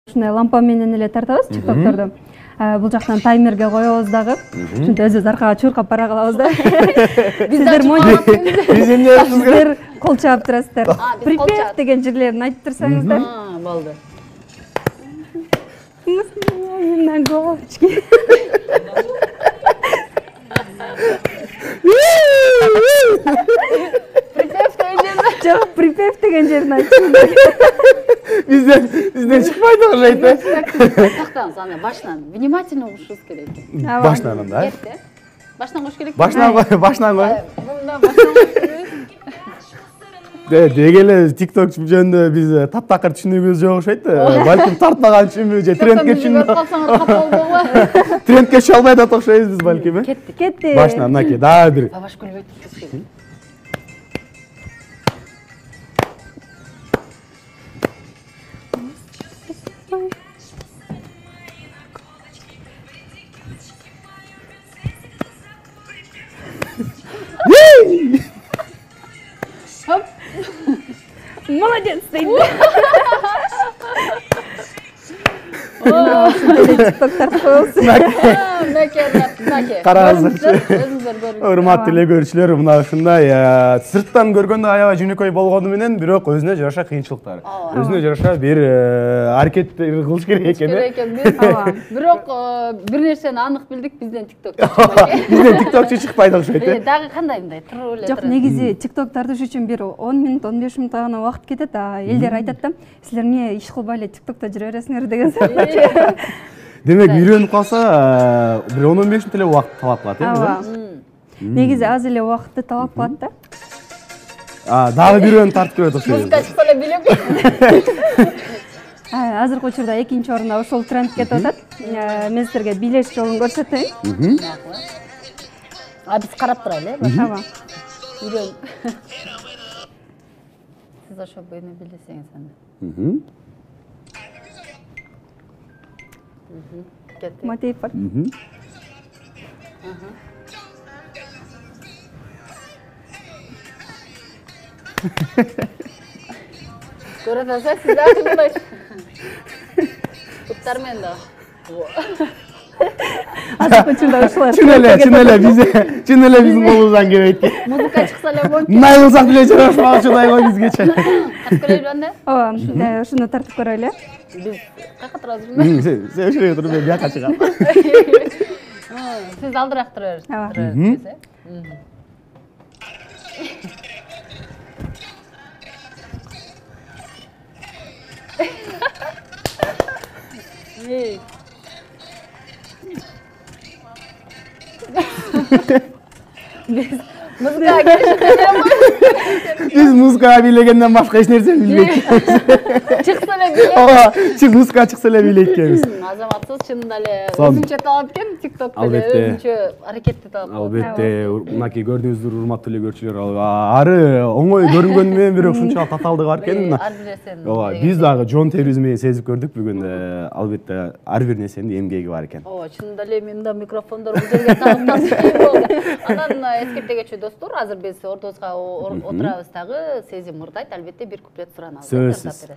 Ушундай лампа менен эле тартабыз чыктокторду. Бул жактан таймерге коебуз дагы. Ушинтип өзүбүз аркага чуркап бара калабыз да. Сиздер кол чаап турасыздар. Припев деген жерлерин айтып турсаңыздар. Болду. На головочке. Жок, припев деген жерин айтыңыздар. Бизден чыкпайт окшойт да. Токтоңуз, аны башынан внимательно угушуңуз керек. Башынан да. Башынан угуш керек. Башынан кой. Мында башынан угуш керек. Деги эле TikTok жөнүндө биз таптакыр түшүнүгүбүз жок окшойт. Балким тартпаган үчүнбү же трендке түшүнбү. Трендке түшө албай атат окшойбуз биз балким. Кетти. Башынан мынакей дагы бир. Баш күлбөйт. Молодец, дейт. TikTok тартып коебуз. Караңыздарчы. Урматтуу эле көрүүчүлөр, мына ушундай сырттан көргөндө аябай жөнөкөй болгону менен, бирок өзүнө жараша кыйынчылыктар. Өзүнө жараша бир аракеттер кылыш керек экен. Бирок бир нерсени анык билдик, бизден TikTok. Бизден TikTokчу чыкпайт окшойт. Дагы кандай мындай туруп эле. Жок, негизи TikTok тартыш үчүн бир 10 мүнөт, 15 мүнөт гана убакыт кетет. Элдер айтат да, силер эмне иш кылбай эле TikTokто жүрө бересиңер деген сыяктуу. Демек, үйрөнүп калса, бир 10-15 мүнөт эле убакыт талап кылат, э? Негизи аз эле убакытты талап кылат да. Дагы бирөөнү тартып көрөт окшойт. Музыка чыкса эле билем. Азыркы учурда экинчи орунда ошол тренд кетип атат. Мен силерге бийлеш жолун көрсөтөйүн. Биз карап турайлы, Ооба. Үйрөн. Сиз ошо буйну билсеңиз анда. Матеев бар. Көрөт алса, сиз дагы мындай. Туптар менен да. Азыркы учурда ушулар. Чын эле биздин колубуздан келбейт. Музыка чыкса эле болчу. Мындай кылсак деле жарашмакчыдай го бизгече. Тартып көрөлү анда? Ооба, ушуну тартып көрөлү. Биз каяка турабыз? Сен ошол туруп мен бияка чыгам. Сиз алдыраак тура бериңиз. Ооба. Биз музыка бийлегенден башка эч нерсени билбейт. чыкса эле билет. Ооба, музыка чыкса эле билет экенбиз. Азаматсыз чынында эле өзүнчө талап экен TikTokто эле өзүнчө аракетти талап. Албетте, мынакей көрдүңүздөр урматтуу эле көрүүчүлөр, ары оңой көрүнгөнү менен бирок ушунчалык татаалдыгы бар экен. Ар бир нерсени. Ооба, биз дагы жон терибиз менен сезип көрдүк бүгүн. Албетте, ар бир нерсенин эмгеги бар экен. Ооба, чынында эле мында микрофондор бул жерге тагып болду. Анан эскерте кетчү достор, азыр биз ордобузга отурабыз дагы. Сезим Мырдайт, албетте бир куплет суран алып. Сөзсүз.